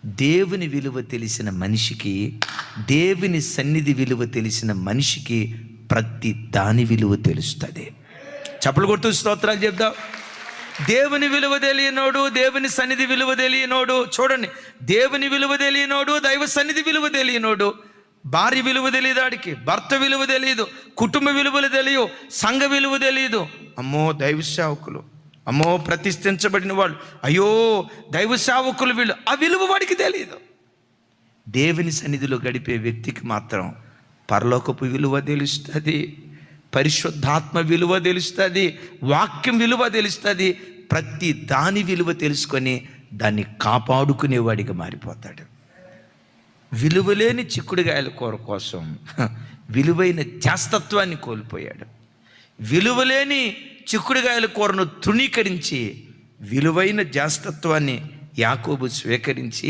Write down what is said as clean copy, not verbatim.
దేవుని విలువ తెలిసిన మనిషికి, దేవుని సన్నిధి విలువ తెలిసిన మనిషికి ప్రతి దాని విలువ తెలుస్తుంది. చప్పలు కొడుతూ స్తోత్రాలు చెప్దాం. దేవుని విలువ తెలియనోడు, దేవుని సన్నిధి విలువ తెలియనోడు, చూడండి, దేవుని విలువ తెలియనోడు, దైవ సన్నిధి విలువ తెలియనోడు, భార్య విలువ తెలియదు, ఆడికి భర్త విలువ తెలియదు, కుటుంబ విలువలు తెలియవు, సంఘ విలువ తెలియదు. అమ్మో దైవ సేవకులు, అమ్మో ప్రతిష్ఠించబడిన వాళ్ళు, అయ్యో దైవ సేవకులు, వీళ్ళు, ఆ విలువ వాడికి తెలియదు. దేవుని సన్నిధిలో గడిపే వ్యక్తికి మాత్రం పరలోకపు విలువ తెలుస్తుంది, పరిశుద్ధాత్మ విలువ తెలుస్తుంది, వాక్యం విలువ తెలుస్తుంది. ప్రతి దాని విలువ తెలుసుకొని దాన్ని కాపాడుకునేవాడిగా మారిపోతాడు. విలువలేని చిక్కుడుగాయల కూర కోసం విలువైన జాస్తత్వాన్ని కోల్పోయాడు. విలువలేని చిక్కుడుగాయల కూరను తృణీకరించి విలువైన జాస్తత్వాన్ని యాకోబు స్వీకరించి